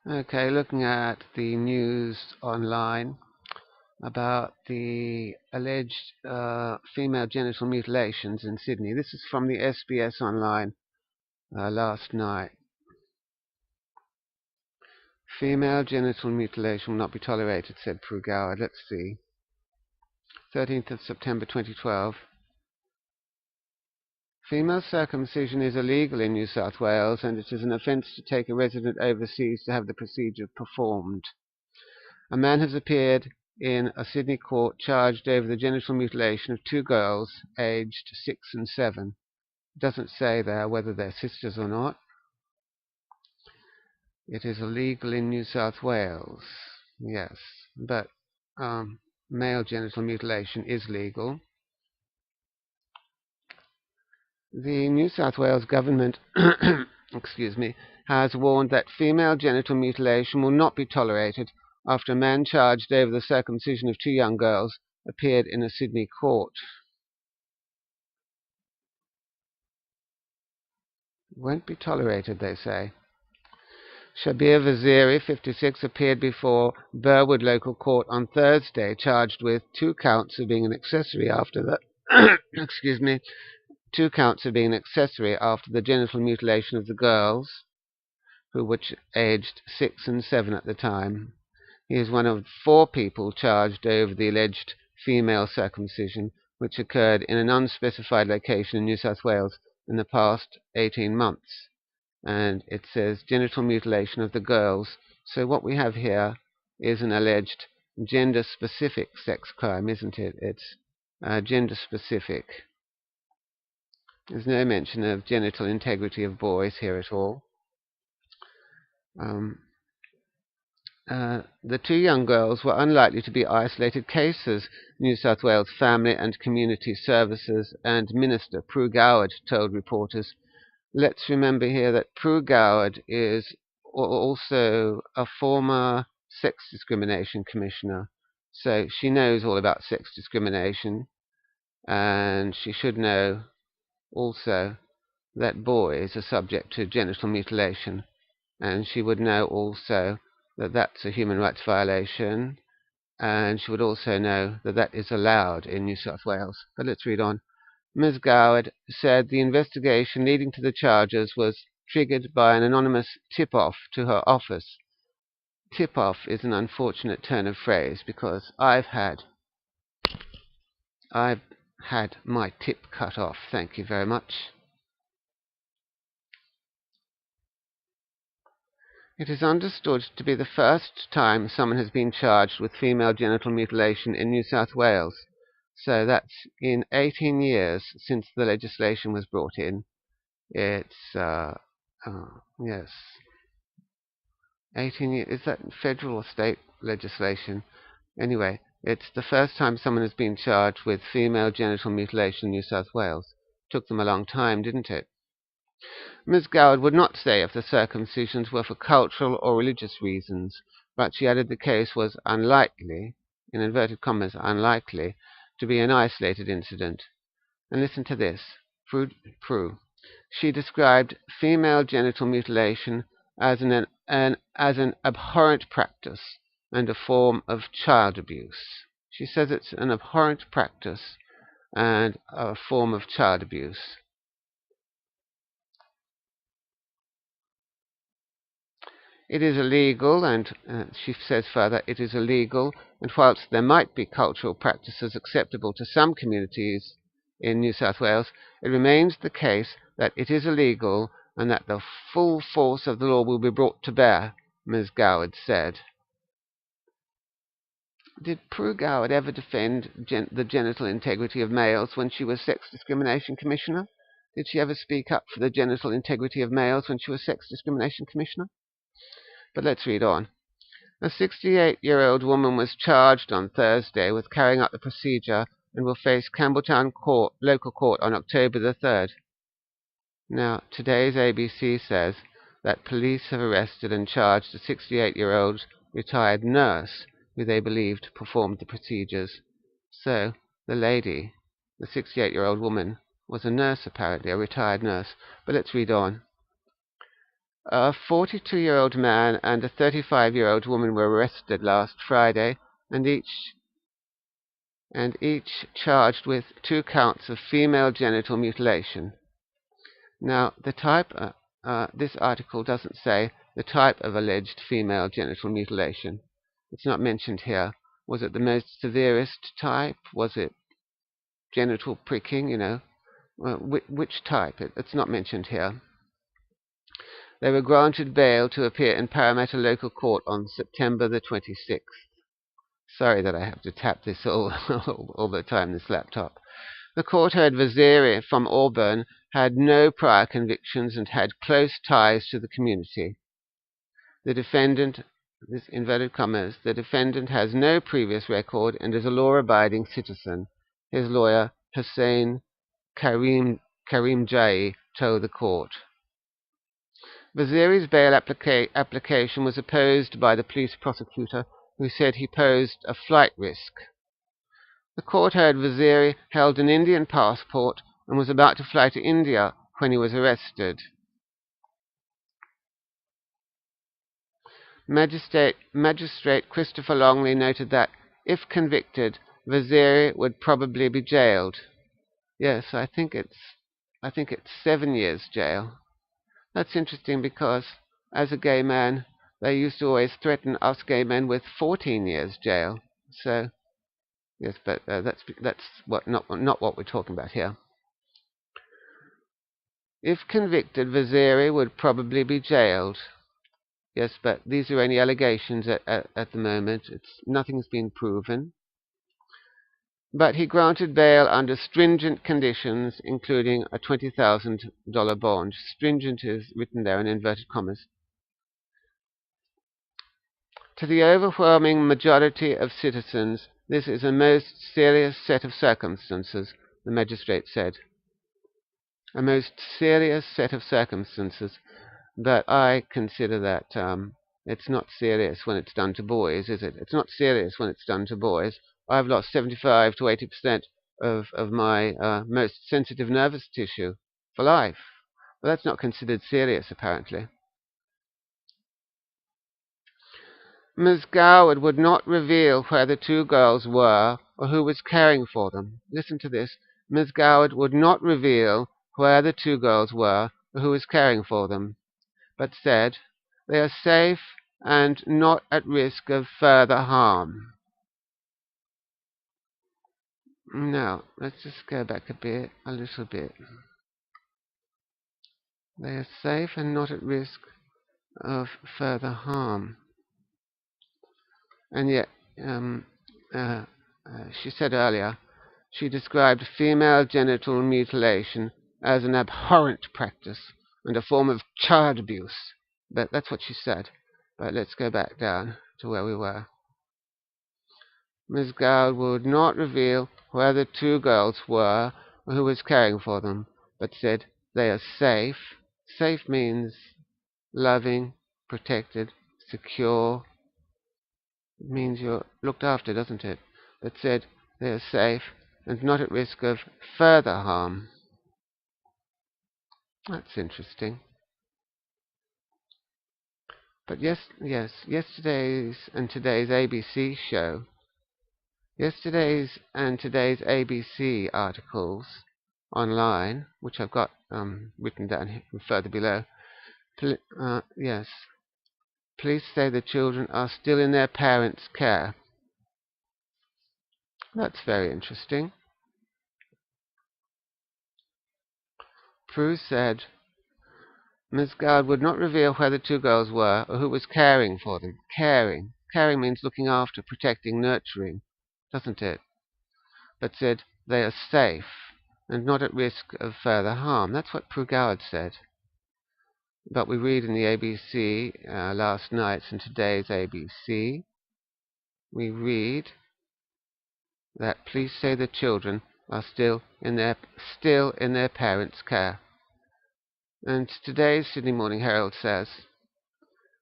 Okay, looking at the news online about the alleged female genital mutilations in Sydney. This is from the SBS Online last night. Female genital mutilation will not be tolerated, said Prue Goward. Let's see. 13th of September 2012. Female circumcision is illegal in New South Wales, and it is an offence to take a resident overseas to have the procedure performed. A man has appeared in a Sydney court charged over the genital mutilation of two girls aged 6 and 7. It doesn't say there whether they're sisters or not. It is illegal in New South Wales, yes, but male genital mutilation is legal. The New South Wales government excuse me, has warned that female genital mutilation will not be tolerated after a man charged over the circumcision of two young girls appeared in a Sydney court. Won't be tolerated, they say. Shabir Vaziri, 56, appeared before Burwood Local Court on Thursday, charged with 2 counts of being an accessory after the excuse me, 2 counts of being an accessory after the genital mutilation of the girls, who were aged 6 and 7 at the time. He is one of 4 people charged over the alleged female circumcision, which occurred in an unspecified location in New South Wales in the past 18 months. And it says genital mutilation of the girls. So what we have here is an alleged gender-specific sex crime, isn't it? It's gender-specific. There's no mention of genital integrity of boys here at all. The 2 young girls were unlikely to be isolated cases, New South Wales Family and Community Services and Minister Prue Goward told reporters. Let's remember here that Prue Goward is also a former sex discrimination commissioner, so she knows all about sex discrimination, and she should know also that boys are subject to genital mutilation, and she would know also that that's a human rights violation, and she would also know that that is allowed in New South Wales. But let's read on. Ms. Goward said the investigation leading to the charges was triggered by an anonymous tip-off to her office. Tip-off is an unfortunate turn of phrase because I've had my tip cut off. Thank you very much. It is understood to be the first time someone has been charged with female genital mutilation in New South Wales. So that's in 18 years since the legislation was brought in. It's, yes, 18 years. Is that federal or state legislation? Anyway, it's the first time someone has been charged with female genital mutilation in New South Wales. Took them a long time, didn't it? Ms. Goward would not say if the circumcisions were for cultural or religious reasons, but she added the case was unlikely, in inverted commas, unlikely, to be an isolated incident. And listen to this. Prue. She described female genital mutilation as an abhorrent practice and a form of child abuse. She says it's an abhorrent practice and a form of child abuse. It is illegal, and she says further, it is illegal, and whilst there might be cultural practices acceptable to some communities in New South Wales, it remains the case that it is illegal and that the full force of the law will be brought to bear, Ms. Goward said. Did Prue Goward ever defend the genital integrity of males when she was Sex Discrimination Commissioner? Did she ever speak up for the genital integrity of males when she was Sex Discrimination Commissioner? But let's read on. A 68-year-old woman was charged on Thursday with carrying out the procedure and will face Campbelltown local court on October the 3rd. Now, today's ABC says that police have arrested and charged a 68-year-old retired nurse who they believed performed the procedures. So, the lady, the 68-year-old woman, was a nurse apparently, a retired nurse. But let's read on. A 42-year-old man and a 35-year-old woman were arrested last Friday, and each charged with 2 counts of female genital mutilation. Now, the type, this article doesn't say the type of alleged female genital mutilation. It's not mentioned here. Was it the most severest type? Was it genital pricking, which type? It's not mentioned here. They were granted bail to appear in Parramatta Local Court on September the 26th. Sorry that I have to tap this all the time, this laptop. The court heard Vaziri from Auburn had no prior convictions and had close ties to the community. The defendant, this inverted commas, the defendant has no previous record and is a law-abiding citizen, his lawyer, Hussein Karimjai, told the court. Vaziri's bail application was opposed by the police prosecutor, who said he posed a flight risk. The court heard Vaziri held an Indian passport and was about to fly to India when he was arrested. Magistrate Christopher Longley noted that, if convicted, Vaziri would probably be jailed. Yes, I think it's 7 years jail. That's interesting because, as a gay man, they used to always threaten us gay men with 14 years jail. So, yes, but that's not what we're talking about here. If convicted, Vaziri would probably be jailed. Yes, but these are only allegations at the moment. Nothing's been proven. But he granted bail under stringent conditions, including a $20,000 bond. Stringent is written there in inverted commas. To the overwhelming majority of citizens, this is a most serious set of circumstances, the magistrate said. A most serious set of circumstances, but I consider that it's not serious when it's done to boys, is it? It's not serious when it's done to boys. I've lost 75 to 80% of my most sensitive nervous tissue for life. But that's not considered serious, apparently. Ms. Goward would not reveal where the 2 girls were or who was caring for them. Listen to this. Ms. Goward would not reveal where the 2 girls were or who was caring for them, but said they are safe and not at risk of further harm. Now, let's just go back a little bit. They are safe and not at risk of further harm. And yet, she said earlier, she described female genital mutilation as an abhorrent practice and a form of child abuse. But that's what she said. But let's go back down to where we were. Ms. Gowd would not reveal where the 2 girls were or who was caring for them, but said they are safe. Safe means loving, protected, secure. It means you're looked after, doesn't it? But said they are safe and not at risk of further harm. That's interesting. But yesterday's and today's ABC show, yesterday's and today's ABC articles online, which I've got written down further below, yes, police say the children are still in their parents' care. That's very interesting. Prue said Ms. Gowd would not reveal where the 2 girls were or who was caring for them. Caring. Caring means looking after, protecting, nurturing, doesn't it? But said they are safe and not at risk of further harm. That's what Prue Gowd said. But we read in the ABC last night's and today's ABC, we read that police say the children are still in their parents' care. And today's Sydney Morning Herald says,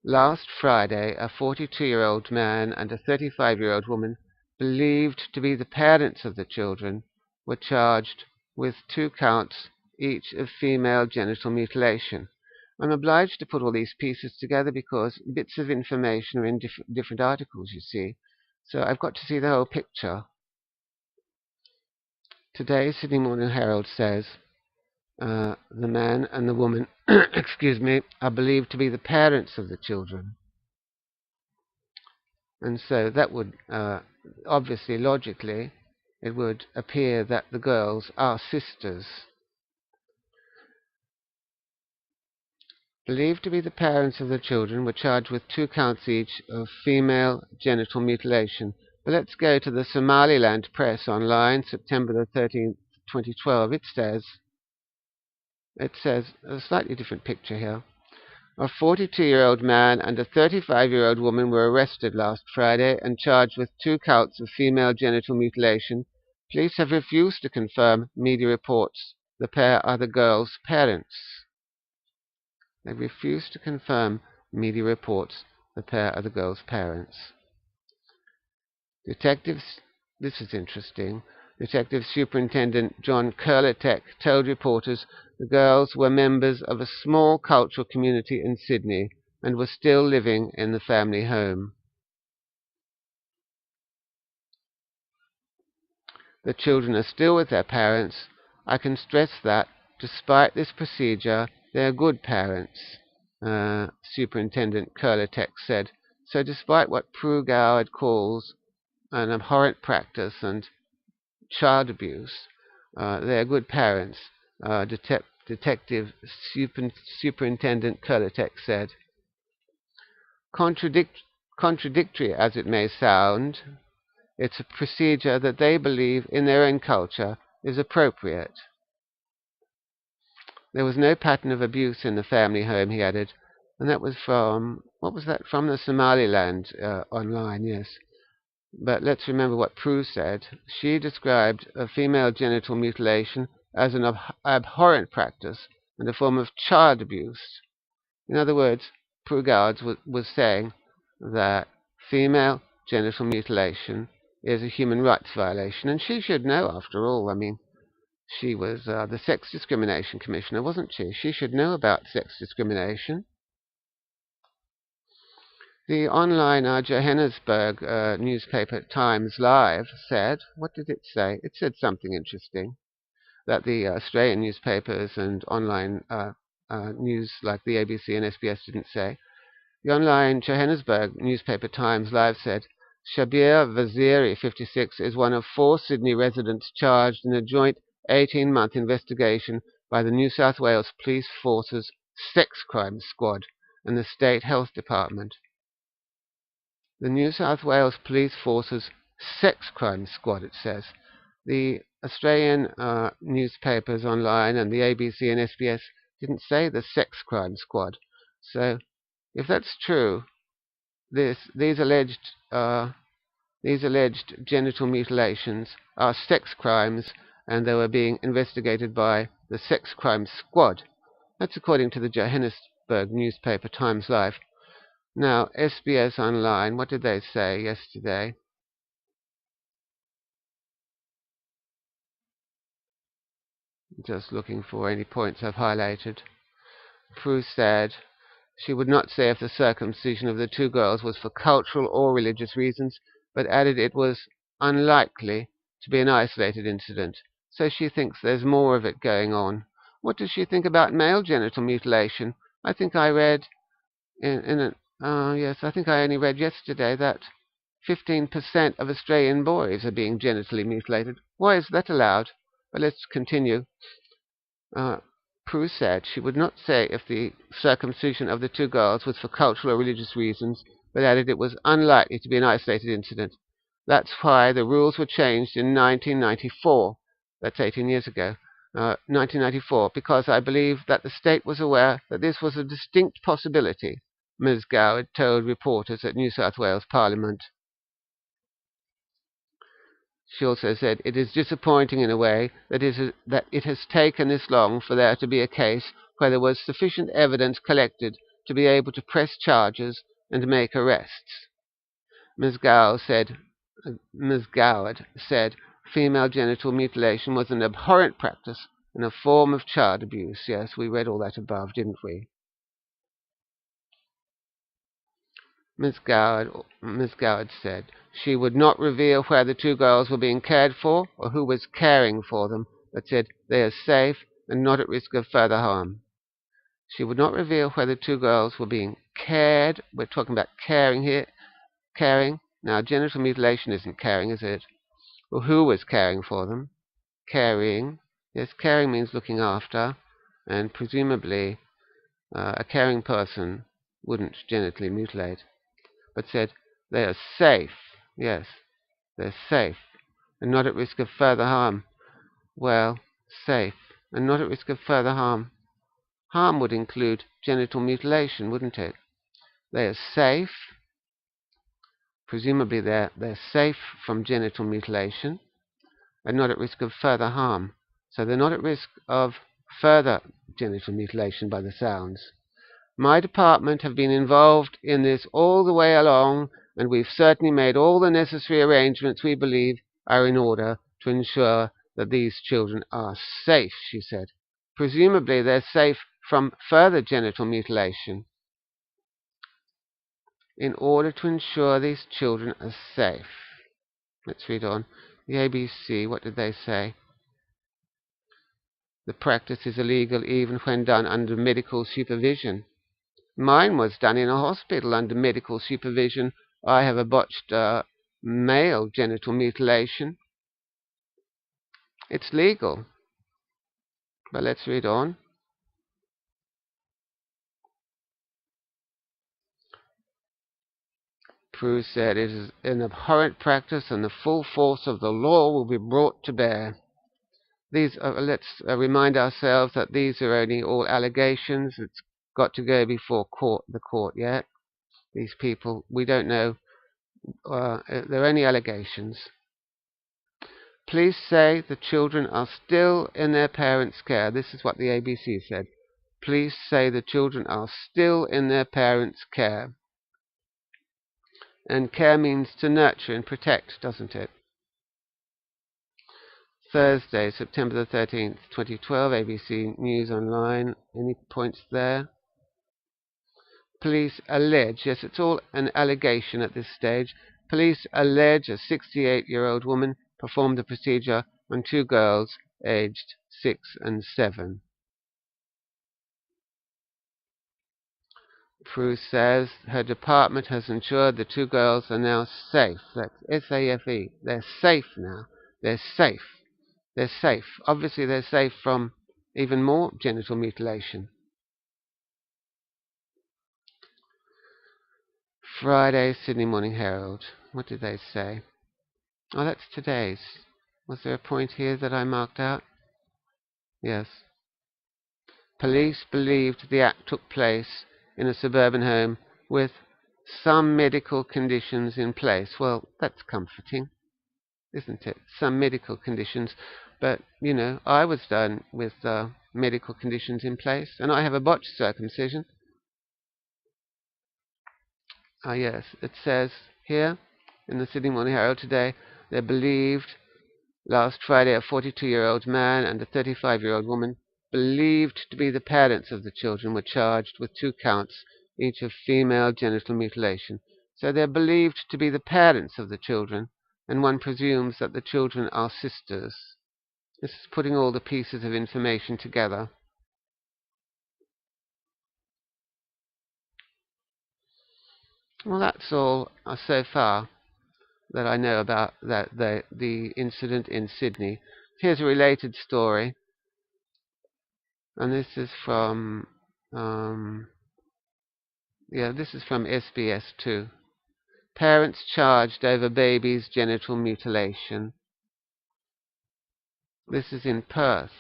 last Friday, a 42-year-old man and a 35-year-old woman believed to be the parents of the children were charged with 2 counts each of female genital mutilation. I'm obliged to put all these pieces together because bits of information are in different articles, you see. So I've got to see the whole picture. Today, Sydney Morning Herald says the man and the woman, excuse me, are believed to be the parents of the children. And so that would, obviously, logically, it would appear that the girls are sisters. Believed to be the parents of the children were charged with 2 counts each of female genital mutilation. But let's go to the Somaliland Press online, September the 13th, 2012. It says a slightly different picture here. A 42-year-old man and a 35-year-old woman were arrested last Friday and charged with 2 counts of female genital mutilation. Police have refused to confirm media reports the pair are the girls' parents. They refuse to confirm media reports the pair are the girls' parents. Detectives, this is interesting. Detective Superintendent John Kurlitek told reporters the girls were members of a small cultural community in Sydney and were still living in the family home. The children are still with their parents. I can stress that, despite this procedure, they are good parents, Superintendent Kurlitek said. So despite what Prue Goward calls an abhorrent practice and child abuse, they are good parents, Detective Superintendent Kurlitek said. Contradictory as it may sound, it's a procedure that they believe in their own culture is appropriate. There was no pattern of abuse in the family home, he added, and that was from, what was that, from the Somaliland online, yes. But let's remember what Prue said. She described a female genital mutilation as an abhorrent practice and a form of child abuse. In other words, Prue Goward was saying that female genital mutilation is a human rights violation, and she should know, after all. I mean, she was the Sex Discrimination Commissioner, wasn't she? She should know about sex discrimination. The online Johannesburg newspaper Times Live said, what did it say? It said something interesting that the Australian newspapers and online news like the ABC and SBS didn't say. The online Johannesburg newspaper Times Live said, Shabir Vaziri, 56, is one of 4 Sydney residents charged in a joint 18-month investigation by the New South Wales Police Force's Sex Crime Squad and the State Health Department. The New South Wales Police Force's Sex Crime Squad, it says. The Australian newspapers online and the ABC and SBS didn't say the Sex Crime Squad. So, if that's true, these alleged genital mutilations are sex crimes, and they were being investigated by the Sex Crime Squad. That's according to the Johannesburg newspaper Times Live. Now, SBS Online, what did they say yesterday? Just looking for any points I've highlighted. Prue said she would not say if the circumcision of the 2 girls was for cultural or religious reasons, but added it was unlikely to be an isolated incident. So she thinks there's more of it going on. What does she think about male genital mutilation? I think I read I think I only read yesterday that 15% of Australian boys are being genitally mutilated. Why is that allowed? But let's continue. Prue said she would not say if the circumcision of the 2 girls was for cultural or religious reasons, but added it was unlikely to be an isolated incident. That's why the rules were changed in 1994. That's 18 years ago. 1994, because I believe that the state was aware that this was a distinct possibility, Ms. Goward told reporters at New South Wales Parliament. She also said, it is disappointing in a way that it has taken this long for there to be a case where there was sufficient evidence collected to be able to press charges and make arrests. Ms. Goward said female genital mutilation was an abhorrent practice and a form of child abuse. Yes, we read all that above, didn't we? Miss Goward said she would not reveal where the two girls were being cared for or who was caring for them, but said they are safe and not at risk of further harm. She would not reveal where the two girls were being cared. We're talking about caring here. Caring. Now, genital mutilation isn't caring, is it? Or who was caring for them? Caring. Yes, caring means looking after, and presumably a caring person wouldn't genitally mutilate, but said they are safe. Yes, they're safe and not at risk of further harm. Well, safe and not at risk of further harm. Harm would include genital mutilation, wouldn't it? They are safe. Presumably they're safe from genital mutilation and not at risk of further harm. So they're not at risk of further genital mutilation by the sounds. My department have been involved in this all the way along, and we've certainly made all the necessary arrangements we believe are in order to ensure that these children are safe, she said. Presumably they're safe from further genital mutilation. In order to ensure these children are safe. Let's read on. The ABC, what did they say? The practice is illegal even when done under medical supervision. Mine was done in a hospital under medical supervision. I have a botched male genital mutilation. It's legal. But let's read on. Prue said it is an abhorrent practice and the full force of the law will be brought to bear. Let's remind ourselves that these are only all allegations. It's got to go before the court yet. These people, we don't know. They're only allegations. Police say the children are still in their parents' care. This is what the ABC said. Police say the children are still in their parents' care. And care means to nurture and protect, doesn't it? Thursday, September the 13th, 2012, ABC News Online. Any points there? Police allege, yes, it's all an allegation at this stage. Police allege a 68-year-old woman performed the procedure on two girls aged 6 and 7. Prue says her department has ensured the two girls are now safe. That's S-A-F-E. They're safe now. They're safe. They're safe. Obviously, they're safe from even more genital mutilation. Friday, Sydney Morning Herald. What did they say? Oh, that's today's. Was there a point here that I marked out? Yes. Police believed the act took place in a suburban home with some medical conditions in place. Well, that's comforting, isn't it? Some medical conditions. But, you know, I was done with medical conditions in place, and I have a botched circumcision. Yes, it says here in the Sydney Morning Herald today, they believed last Friday a 42-year-old man and a 35-year-old woman believed to be the parents of the children were charged with 2 counts, each of female genital mutilation. So they're believed to be the parents of the children, and one presumes that the children are sisters. This is putting all the pieces of information together. Well, that's all so far that I know about the incident in Sydney. Here's a related story, and this is from this is from SBS 2. Parents charged over baby's genital mutilation. This is in Perth.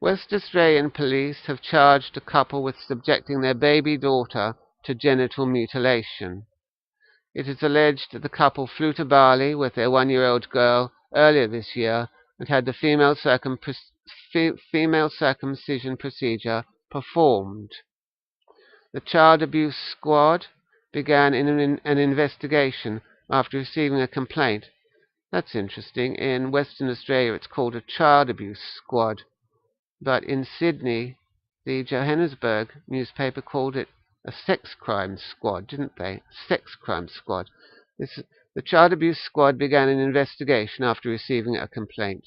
West Australian police have charged a couple with subjecting their baby daughter to genital mutilation. It is alleged that the couple flew to Bali with their 1-year-old girl earlier this year and had the female circumcision procedure performed. The Child Abuse Squad began an investigation after receiving a complaint. That's interesting. In Western Australia it's called a Child Abuse Squad, but in Sydney the Johannesburg newspaper called it a sex crime squad, didn't they? Sex crime squad. The child abuse squad began an investigation after receiving a complaint.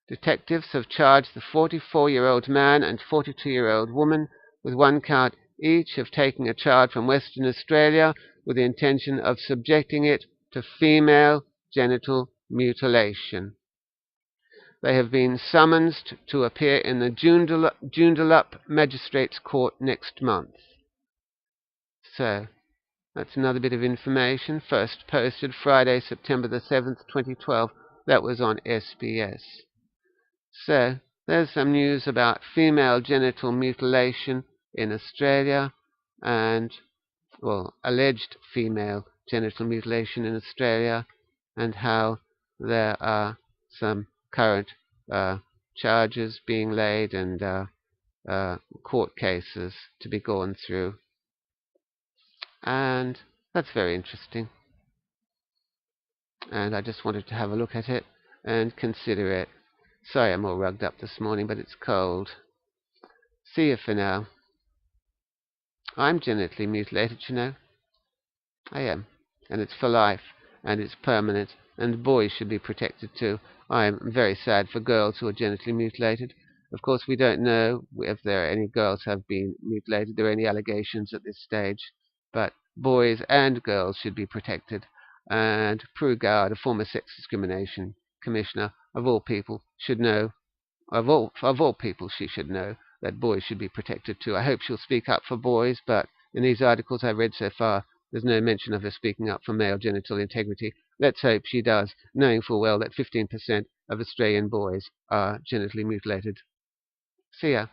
Detectives have charged the 44-year-old man and 42-year-old woman with one count each of taking a child from Western Australia with the intention of subjecting it to female genital mutilation. They have been summoned to appear in the Joondalup Magistrates Court next month. So, that's another bit of information. First posted Friday, September the 7th, 2012. That was on SBS. So, there's some news about female genital mutilation in Australia and, well, alleged female genital mutilation in Australia, and how there are some current charges being laid and court cases to be gone through. And that's very interesting. And I just wanted to have a look at it and consider it. Sorry I'm all rugged up this morning, but it's cold. See you for now. I'm genitally mutilated, you know. I am. And it's for life. And it's permanent. And boys should be protected too. I am very sad for girls who are genitally mutilated. Of course, we don't know if there are any girls who have been mutilated. There are any allegations at this stage. But boys and girls should be protected. And Prue Goward, a former sex discrimination commissioner, of all people, should know, of all people, she should know that boys should be protected too. I hope she'll speak up for boys, but in these articles I've read so far, there's no mention of her speaking up for male genital integrity. Let's hope she does, knowing full well that 15% of Australian boys are genitally mutilated. See ya.